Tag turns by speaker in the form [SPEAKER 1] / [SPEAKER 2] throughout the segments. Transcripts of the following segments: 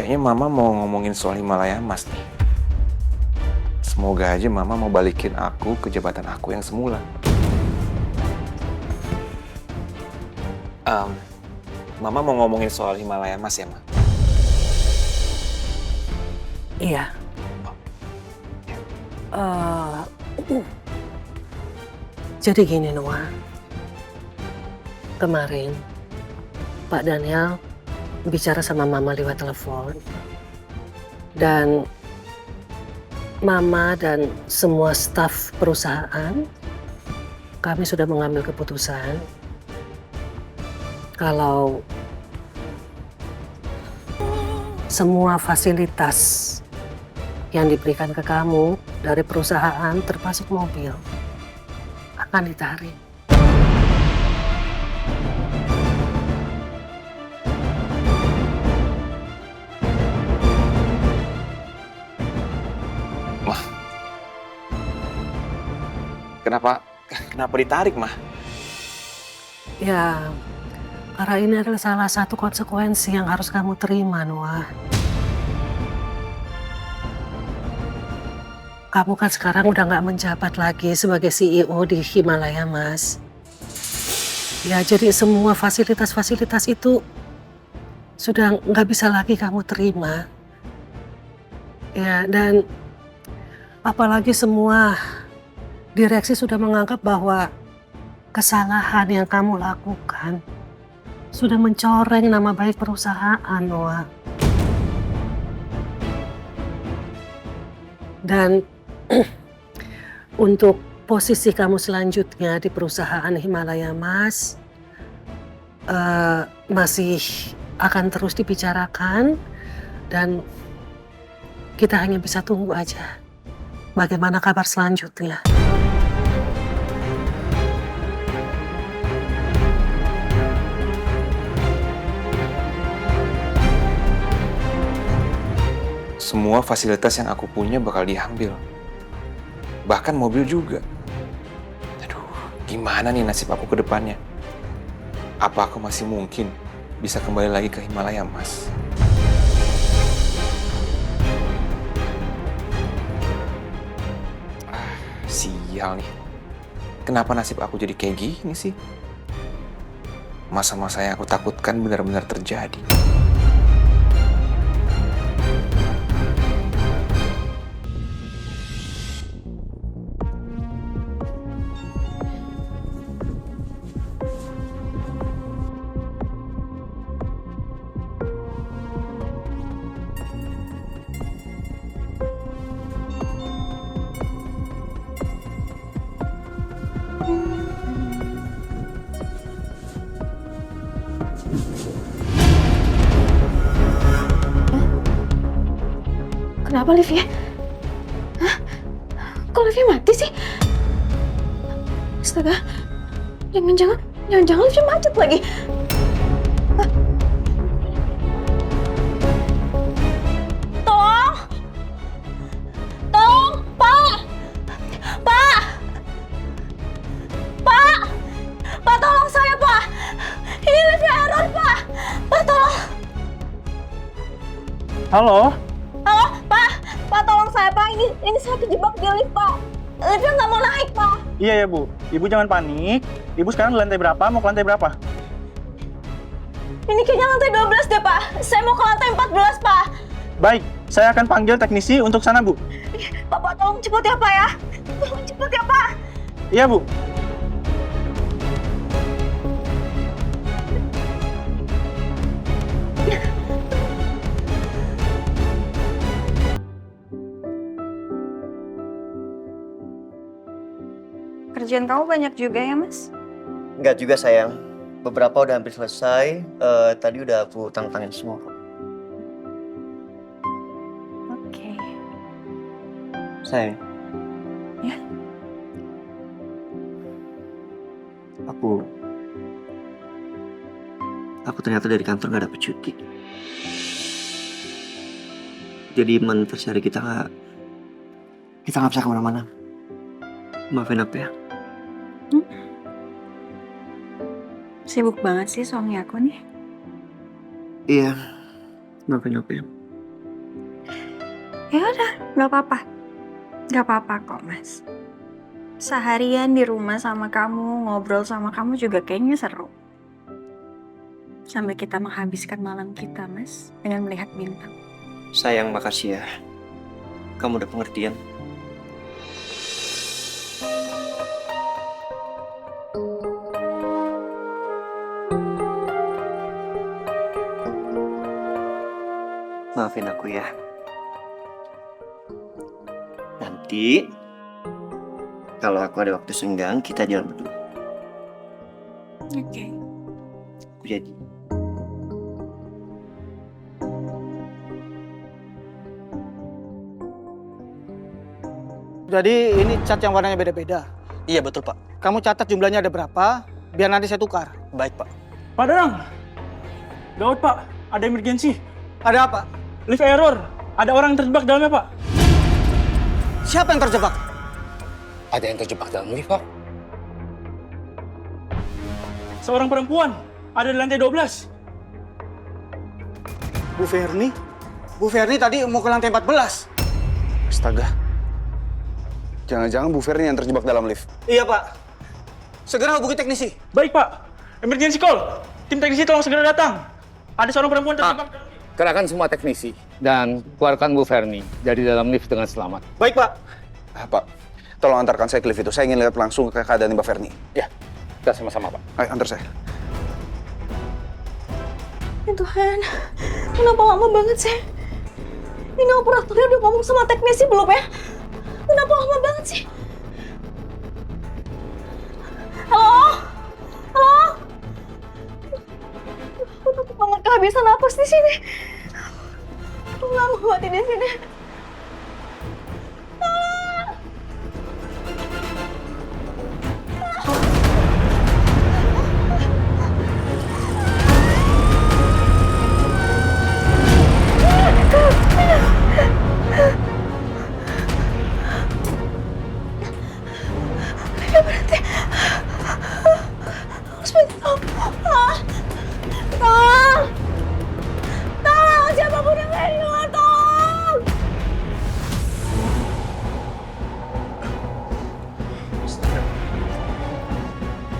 [SPEAKER 1] Kayaknya Mama mau ngomongin soal Himalaya Mas nih. Semoga aja Mama mau balikin aku ke jabatan aku yang semula. Mama mau ngomongin soal Himalaya Mas ya, Ma?
[SPEAKER 2] Iya. Jadi gini Noah, kemarin Pak Daniel bicara sama Mama lewat telepon dan Mama dan semua staf perusahaan kami sudah mengambil keputusan kalau semua fasilitas yang diberikan ke kamu dari perusahaan termasuk mobil akan ditarik.
[SPEAKER 1] Mah, kenapa ditarik, Mah?
[SPEAKER 2] Ya, karena ini adalah salah satu konsekuensi yang harus kamu terima, Noah. Kamu kan sekarang udah nggak menjabat lagi sebagai CEO di Himalaya, Mas. Ya, jadi semua fasilitas-fasilitas itu sudah nggak bisa lagi kamu terima. Ya, dan apalagi semua direksi sudah menganggap bahwa kesalahan yang kamu lakukan sudah mencoreng nama baik perusahaan, Noah. Dan untuk posisi kamu selanjutnya di perusahaan Himalaya Mas masih akan terus dibicarakan dan kita hanya bisa tunggu aja bagaimana kabar selanjutnya.
[SPEAKER 1] Semua fasilitas yang aku punya bakal diambil. Bahkan mobil juga. Aduh, gimana nih nasib aku ke depannya? Apa aku masih mungkin bisa kembali lagi ke Himalaya, Mas? Sial nih. Kenapa nasib aku jadi kayak gini sih? Masa-masa yang aku takutkan benar-benar terjadi.
[SPEAKER 3] Kenapa Livia? Hah? Kok Livia mati sih? Astaga, jangan-jangan Livia macet lagi. Hah? Tolong! Tolong, Pak! Pak! Pak! Pak, tolong saya, Pak! Ini Livia error, Pak! Pak, tolong!
[SPEAKER 4] Halo?
[SPEAKER 3] Halo, Pak! Pak, tolong saya, Pak. Ini saya kejebak di lift, Pak. Liftnya nggak mau naik, Pak.
[SPEAKER 4] Iya ya Bu, Ibu jangan panik. Ibu sekarang di lantai berapa? Mau ke lantai berapa?
[SPEAKER 3] Ini kayaknya lantai 12 deh, Pak. Saya mau ke lantai 14, Pak.
[SPEAKER 4] Baik, saya akan panggil teknisi untuk sana Bu.
[SPEAKER 3] Pak, tolong cepet ya, Pak ya. Tolong cepet ya, Pak.
[SPEAKER 4] Iya Bu.
[SPEAKER 5] Kerjaan kamu banyak juga ya, Mas?
[SPEAKER 6] Enggak juga sayang, beberapa udah hampir selesai, tadi udah aku tangtangin semua kok.
[SPEAKER 5] Oke.
[SPEAKER 6] Sayang.
[SPEAKER 5] Ya?
[SPEAKER 6] Aku ternyata dari kantor gak dapet cuti. Jadi anniversary kita nggak bisa kemana-mana. Maafin aku ya.
[SPEAKER 5] Sibuk banget sih suami aku nih.
[SPEAKER 6] Iya, maafin aku ya.
[SPEAKER 5] Ya udah, nggak apa-apa. Nggak apa-apa kok, Mas. Seharian di rumah sama kamu, ngobrol sama kamu juga kayaknya seru. Sambil kita menghabiskan malam kita, Mas, dengan melihat bintang.
[SPEAKER 6] Sayang, makasih ya. Kamu udah pengertian. Maafin aku ya. Nanti, kalau aku ada waktu senggang, kita jalan berdua.
[SPEAKER 5] Oke.
[SPEAKER 6] Jadi.
[SPEAKER 7] Jadi ini cat yang warnanya beda-beda.
[SPEAKER 6] Iya betul Pak.
[SPEAKER 7] Kamu catat jumlahnya ada berapa, biar nanti saya tukar.
[SPEAKER 6] Baik Pak.
[SPEAKER 4] Pak Danang! Gawat Pak, ada emergensi.
[SPEAKER 7] Ada apa?
[SPEAKER 4] Lift error. Ada orang yang terjebak dalamnya Pak.
[SPEAKER 7] Siapa yang terjebak?
[SPEAKER 8] Ada yang terjebak dalam lift, Pak.
[SPEAKER 4] Seorang perempuan, ada di lantai 12.
[SPEAKER 7] Bu Ferni? Bu Ferni tadi mau ke lantai 14.
[SPEAKER 8] Astaga. Jangan-jangan Bu Ferni yang terjebak dalam lift.
[SPEAKER 7] Iya, Pak. Segera hubungi teknisi.
[SPEAKER 4] Baik Pak, emergency call. Tim teknisi tolong segera datang. Ada seorang perempuan terjebak.
[SPEAKER 8] Kerahkan semua teknisi dan keluarkan Bu Ferni dari dalam lift dengan selamat.
[SPEAKER 7] Baik, Pak.
[SPEAKER 8] Pak, tolong antarkan saya ke lift itu. Saya ingin lihat langsung ke keadaan Mbak Ferni. Ya, kita sama-sama, Pak. Ayo, antar saya.
[SPEAKER 3] Ya Tuhan, kenapa lama banget sih? Ini operatornya udah ngomong sama teknisi belum ya? Kenapa lama banget sih? Halo? Halo? Aku takut banget kehabisan napas di sini. Aku nggak mau mati di sini. Ya berarti harus minta tolong. Tolong! Tolong! Siapapun yang ada di luar, tolong!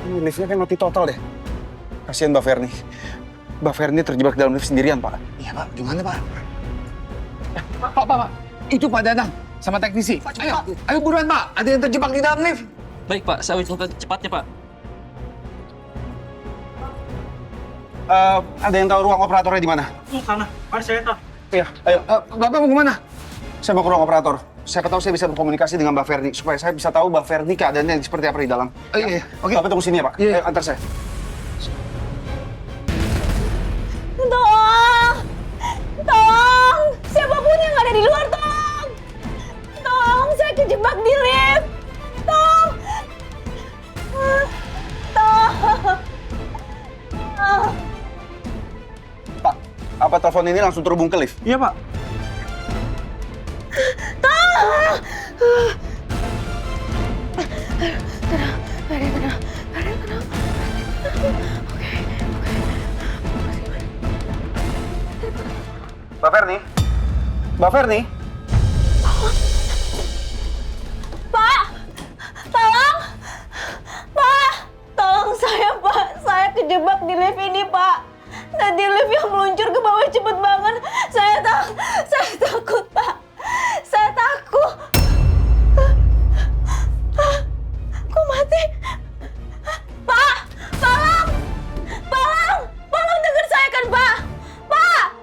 [SPEAKER 8] Ini liftnya kayak mati total deh. Kasihan Mbak Ferni. Mbak Ferni terjebak dalam lift sendirian, Pak. Iya, Pak. Gimana, Pak? Pak. Itu Pak Danang sama teknisi. Ayo buruan, Pak. Ada yang terjebak di dalam lift.
[SPEAKER 9] Baik Pak, saya usaha cepatnya Pak.
[SPEAKER 8] Ada yang tahu ruang operatornya di mana?
[SPEAKER 4] Sana, ada saya tahu.
[SPEAKER 8] Iya, ayo. Bapak mau kemana? Saya mau ke ruang operator. Siapa tahu saya bisa berkomunikasi dengan Mbak Ferni supaya saya bisa tahu Mbak Ferni keadaannya seperti apa di dalam. Iya. Oke. Bapak tunggu sini ya, Pak. Iya. Ayo, antar saya.
[SPEAKER 3] Tolong! Tolong! Siapapun yang ada di luar, tolong! Tolong, saya kejebak di lift! Tolong! Tolong!
[SPEAKER 8] Pak, apa telepon ini langsung terhubung ke lift?
[SPEAKER 4] Iya Pak.
[SPEAKER 8] Mbak Ferni? Mbak Ferni?
[SPEAKER 3] Pak! Tolong! Pak! Tolong saya, Pak. Saya kejebak di lift ini, Pak. Tadi lift yang meluncur ke bawah cepet banget. Saya takut, Pak. Saya takut. Kok mati? Pak! Tolong! Tolong! Tolong dengar saya kan, Pak! Pak!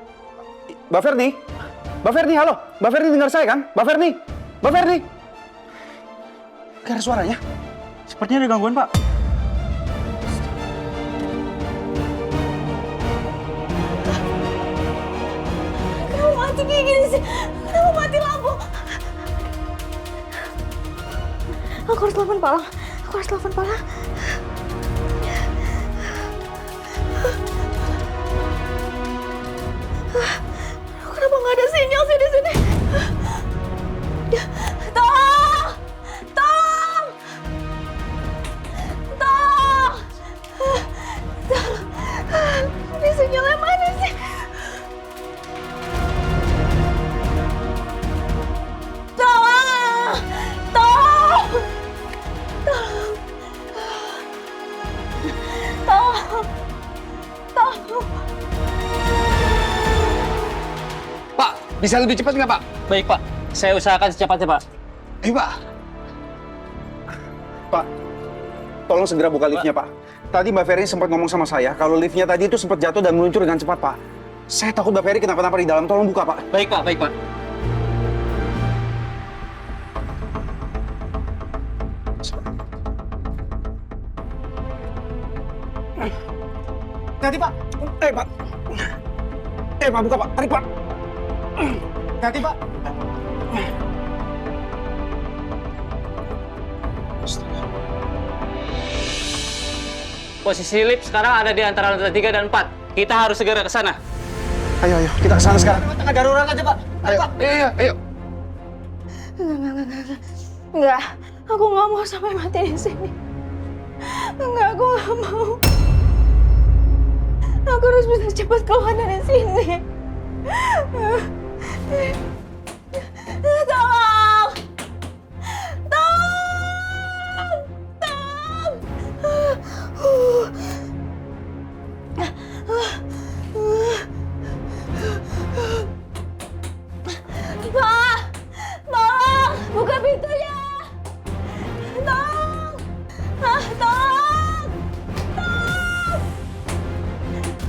[SPEAKER 8] Mbak Ferni? Mbak Ferni, halo? Mbak Ferni dengar saya kan? Mbak Ferni? Mbak Ferni? Gak ada suaranya?
[SPEAKER 4] Sepertinya ada gangguan Pak.
[SPEAKER 3] Kenapa mati kayak gini sih? Kenapa mati lampu? Aku harus telepon Palang. Kenapa nggak ada sinyal sih di sini? Tolong! Tolong! Tolong! Ini sinyalnya mana sih?
[SPEAKER 8] Bisa lebih cepat nggak, Pak?
[SPEAKER 9] Baik, Pak. Saya usahakan secepatnya, Pak.
[SPEAKER 8] Ayo, Pak. Pak, tolong segera buka liftnya, Pak. Tadi Mbak Ferry sempat ngomong sama saya kalau liftnya tadi itu sempat jatuh dan meluncur dengan cepat, Pak. Saya takut Mbak Ferry kenapa-napa di dalam. Tolong buka, Pak.
[SPEAKER 9] Baik, Pak. Baik, Pak.
[SPEAKER 7] Hati Pak.
[SPEAKER 8] Pak. Pak, buka, Pak. Tarik, Pak.
[SPEAKER 7] Hati Pak.
[SPEAKER 9] Posisi lift sekarang ada di antara lantai 3 dan 4. Kita harus segera ke sana.
[SPEAKER 8] Ayo, kita ke sana sekarang.
[SPEAKER 7] Tengah darurat aja Pak.
[SPEAKER 8] Ayo, ayo.
[SPEAKER 3] Enggak, aku nggak mau sampai mati di sini. Enggak, aku nggak mau. Aku harus bisa cepat keluar dari sini. Tolong! Tolong! Pak! Tolong! Buka pintunya! Tolong! Tolong! Tolong!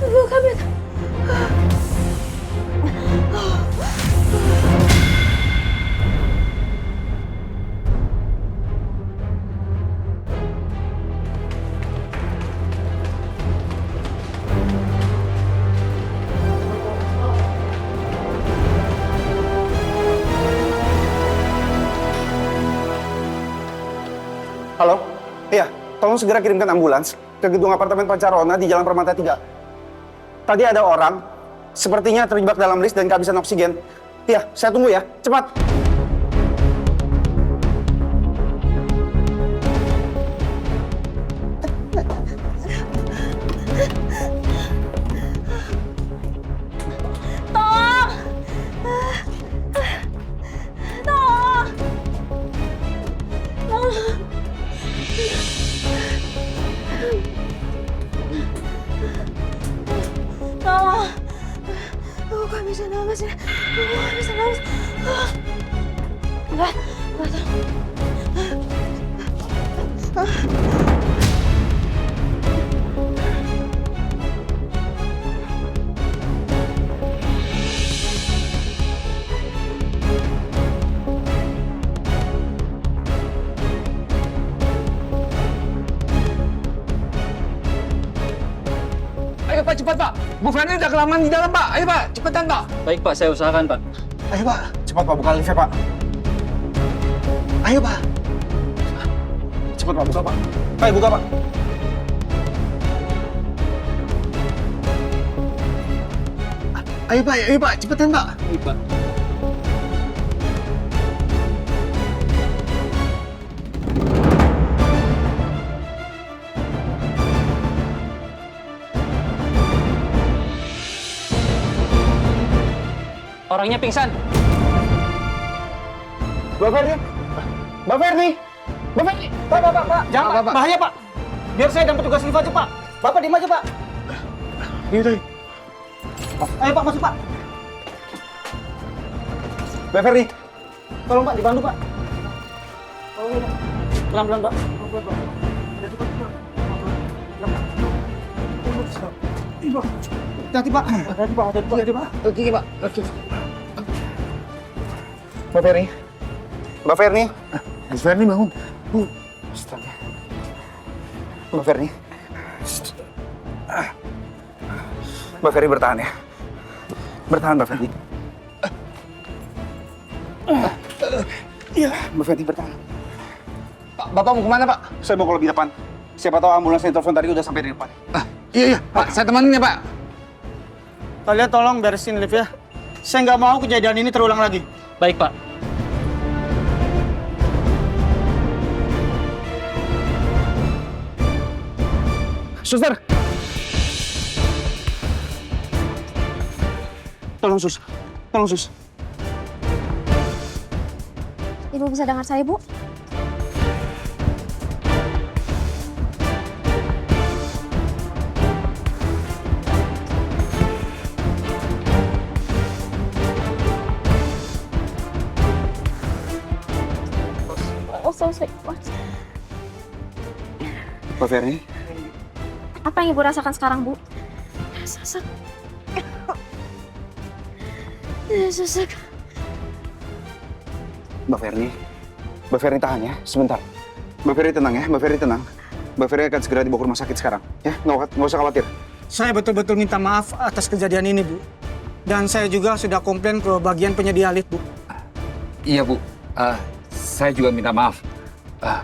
[SPEAKER 3] Buka pintu!
[SPEAKER 8] Halo? Iya, tolong segera kirimkan ambulans ke gedung apartemen Pancarona di Jalan Permata 3. Tadi ada orang, sepertinya terjebak dalam lift dan kehabisan oksigen. Iya, saya tunggu ya. Cepat!
[SPEAKER 3] Tolong! Tolong! Tolong! Tolong! Aku gak bisa nafas ya. Aku gak bisa nafas. Enggak,
[SPEAKER 8] Ayo Pak, cepat Pak! Bu Fani udah kelamaan di dalam Pak! Ayo Pak, cepetan Pak!
[SPEAKER 9] Baik, Pak. Saya usahakan, Pak.
[SPEAKER 8] Ayo Pak! Cepat Pak, buka liftnya Pak! Ayo Pak! Cepat Pak, buka Pak! Ayo buka Pak! Ayo Pak, cepetan Pak!
[SPEAKER 9] Baik, Pak. Orangnya pingsan.
[SPEAKER 8] Mbak Ferdi! Mbak Ferdi! Mbak Ferdi!
[SPEAKER 7] Pak. Jangan Pak. Bahaya Pak. Biar saya dan petugas lift aja Pak. Bapak diem aja Pak.
[SPEAKER 8] Yaudah.
[SPEAKER 7] Ayo Pak, masuk Pak.
[SPEAKER 8] Mbak Ferdi!
[SPEAKER 7] Tolong Pak, dibantu Pak. Tolong Pak. Pelan-pelan Pak. Pelan-pelan Pak. Udah cepat, cepat. Ibu. Hati Pak. Hati Pak. Hati Pak.
[SPEAKER 8] Oke Pak. Oke. Mbak Ferdi! Mbak Ferdi! Mbak Ferdi bangun. Astaga. Mbak Ferdi. Mbak Ferdi bertahan ya. Bertahan Mbak Ferdi. Iya, Mbak Ferdi bertahan. Pak, Bapak mau kemana Pak? Saya mau ke lebih depan. Siapa tahu ambulans yang telepon tadi udah sampai di depan. Iya, Pak. Saya temenin ya Pak.
[SPEAKER 7] Kalian tolong beresin lift ya. Saya nggak mau kejadian ini terulang lagi.
[SPEAKER 9] Baik, Pak.
[SPEAKER 8] Suster! Tolong sus. Tolong sus.
[SPEAKER 3] Ibu bisa dengar saya, Bu? Aku so sick, Mas.
[SPEAKER 8] Mbak Ferni,
[SPEAKER 5] Apa yang Ibu rasakan sekarang, Bu?
[SPEAKER 3] Sesak. Sesak.
[SPEAKER 8] Mbak Ferni tahan ya, sebentar. Mbak Ferni tenang ya, Mbak Ferni tenang. Mbak Ferni akan segera dibawa ke rumah sakit sekarang, ya, nggak usah khawatir.
[SPEAKER 7] Saya betul-betul minta maaf atas kejadian ini, Bu. Dan saya juga sudah komplain ke bagian penyedia lift, Bu.
[SPEAKER 10] Iya, Bu. Saya juga minta maaf.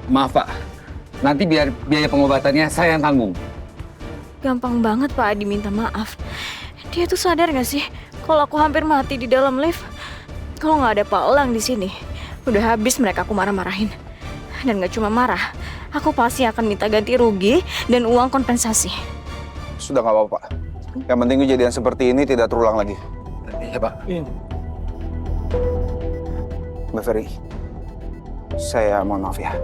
[SPEAKER 10] Maaf, Pak. Nanti biar biaya pengobatannya saya yang tanggung.
[SPEAKER 3] Gampang banget Pak Adi minta maaf. Dia tuh sadar gak sih kalau aku hampir mati di dalam lift? Kalau nggak ada Pak Elang di sini, udah habis mereka aku marah-marahin. Dan gak cuma marah, aku pasti akan minta ganti rugi dan uang kompensasi.
[SPEAKER 8] Sudah nggak apa-apa. Yang penting kejadian seperti ini tidak terulang lagi.
[SPEAKER 10] Iya, Pak.
[SPEAKER 8] Mbak Ferry, saya mohon maaf ya.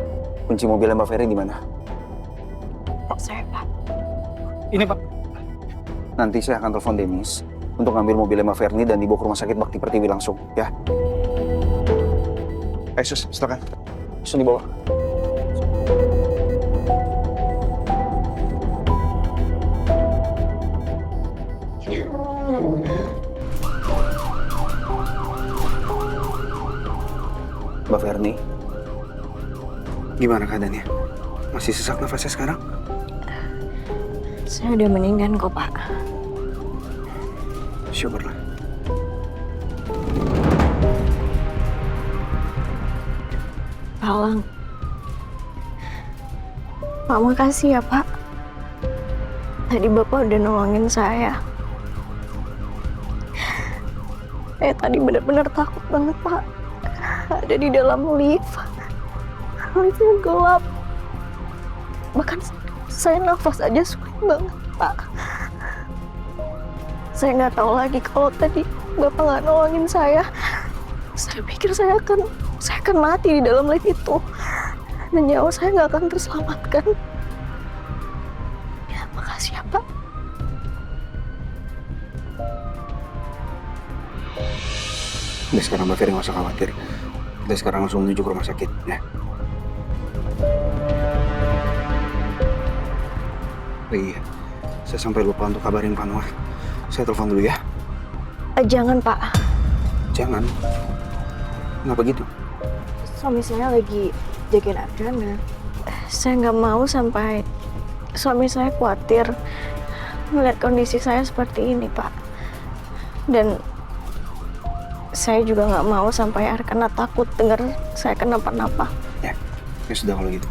[SPEAKER 8] Kunci mobilnya Mbak Ferry di mana?
[SPEAKER 3] Saya Pak.
[SPEAKER 7] Ini, Pak.
[SPEAKER 8] Nanti saya akan telepon Denis untuk ngambil mobilnya Mbak Ferny dan dibawa ke rumah sakit Bakti Pertiwi langsung, ya. Sus, silakan. Langsung dibawa. Mbak Ferny, gimana keadaannya? Masih sesak nafasnya sekarang?
[SPEAKER 3] Saya udah meninggal kok Pak.
[SPEAKER 8] Syukurlah.
[SPEAKER 3] Pak Elang. Pak, makasih ya Pak. Tadi Bapak udah nolongin saya. Tadi benar-benar takut banget Pak. Ada di dalam lift. Liftnya gelap. Bahkan saya nafas aja sulit banget Pak. Saya nggak tahu lagi kalau tadi Bapak nggak nolongin saya. Saya pikir saya akan mati di dalam lift itu. Dan nyawa saya nggak akan terselamatkan. Ya, makasih ya Pak.
[SPEAKER 8] Udah sekarang Mbak Ferry nggak usah khawatir. Kita sekarang langsung menuju ke rumah sakit, ya. Oh iya, saya sampai lupa untuk kabarin Pak Noah. Saya telepon dulu ya.
[SPEAKER 3] Jangan Pak.
[SPEAKER 8] Jangan. Kenapa gitu?
[SPEAKER 3] Suami saya lagi jagain Adriana. Saya nggak mau sampai suami saya khawatir melihat kondisi saya seperti ini, Pak. Dan saya juga nggak mau sampai Arkana takut dengar saya kenapa-napa.
[SPEAKER 8] Ya sudah kalau gitu.